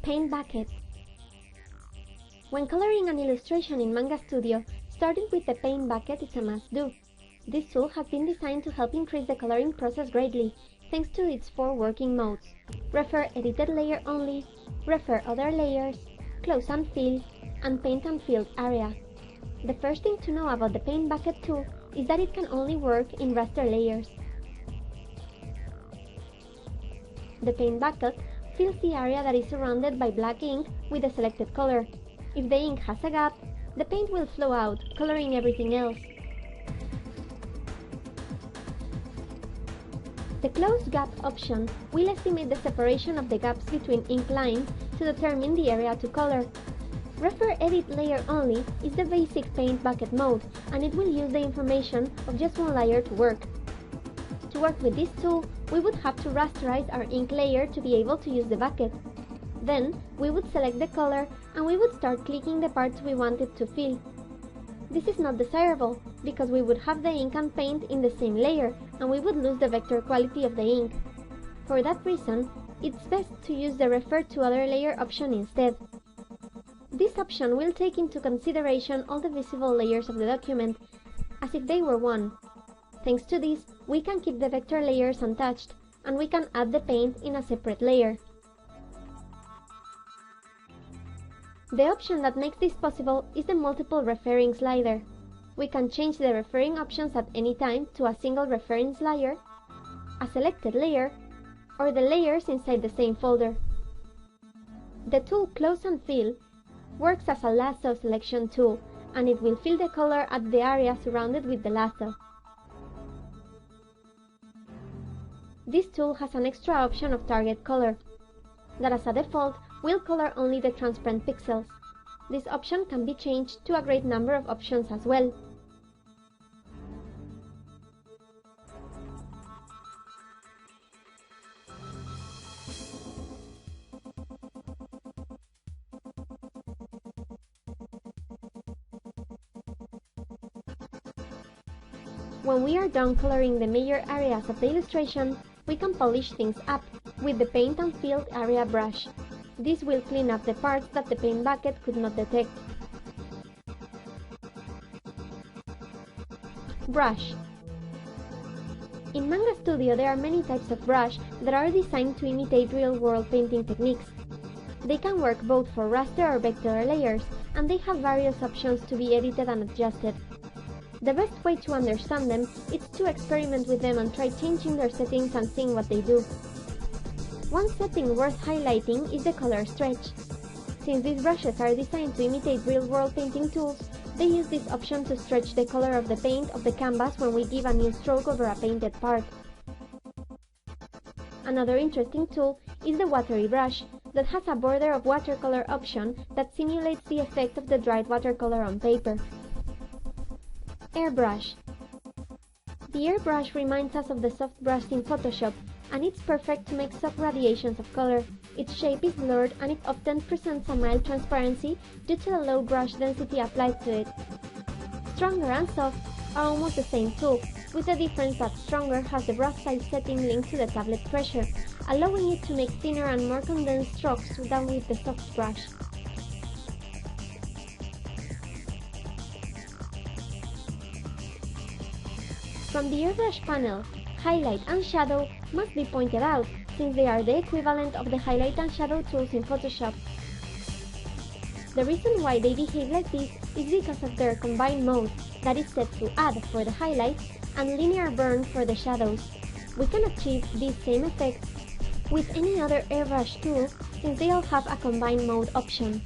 Paint bucket. When coloring an illustration in Manga Studio, starting with the paint bucket is a must-do. This tool has been designed to help increase the coloring process greatly, thanks to its 4 working modes: refer edited layer only, refer other layers, close and fill, and paint and fill area. The first thing to know about the paint bucket tool is that it can only work in raster layers. The paint bucket fills the area that is surrounded by black ink with the selected color. If the ink has a gap, the paint will flow out, coloring everything else. The close gap option will estimate the separation of the gaps between ink lines to determine the area to color. Refer edit layer only is the basic paint bucket mode, and it will use the information of just one layer to work. To work with this tool, we would have to rasterize our ink layer to be able to use the bucket. Then, we would select the color and we would start clicking the parts we wanted to fill. This is not desirable, because we would have the ink and paint in the same layer and we would lose the vector quality of the ink. For that reason, it's best to use the Refer to Other Layer option instead. This option will take into consideration all the visible layers of the document, as if they were one. Thanks to this, we can keep the vector layers untouched, and we can add the paint in a separate layer. The option that makes this possible is the multiple referring slider. We can change the referring options at any time to a single reference layer, a selected layer, or the layers inside the same folder. The tool Close and Fill works as a lasso selection tool, and it will fill the color at the area surrounded with the lasso. This tool has an extra option of target color, that as a default will color only the transparent pixels. This option can be changed to a great number of options as well. When we are done coloring the major areas of the illustration, we can polish things up with the Paint and Fill Area brush. This will clean up the parts that the paint bucket could not detect. Brush. In Manga Studio there are many types of brush that are designed to imitate real-world painting techniques. They can work both for raster or vector layers, and they have various options to be edited and adjusted. The best way to understand them is to experiment with them and try changing their settings and seeing what they do. One setting worth highlighting is the color stretch. Since these brushes are designed to imitate real-world painting tools, they use this option to stretch the color of the paint of the canvas when we give a new stroke over a painted part. Another interesting tool is the watery brush, that has a border of watercolor option that simulates the effect of the dried watercolor on paper. Airbrush. The airbrush reminds us of the soft brush in Photoshop, and it's perfect to make soft radiations of color. Its shape is blurred and it often presents a mild transparency due to the low brush density applied to it. Stronger and soft are almost the same tool, with the difference that Stronger has the brush size setting linked to the tablet pressure, allowing it to make thinner and more condensed strokes than with the soft brush. From the airbrush panel, highlight and shadow must be pointed out, since they are the equivalent of the highlight and shadow tools in Photoshop. The reason why they behave like this is because of their combined mode, that is set to Add for the highlights and Linear Burn for the shadows. We can achieve this same effect with any other airbrush tool, since they all have a combined mode option.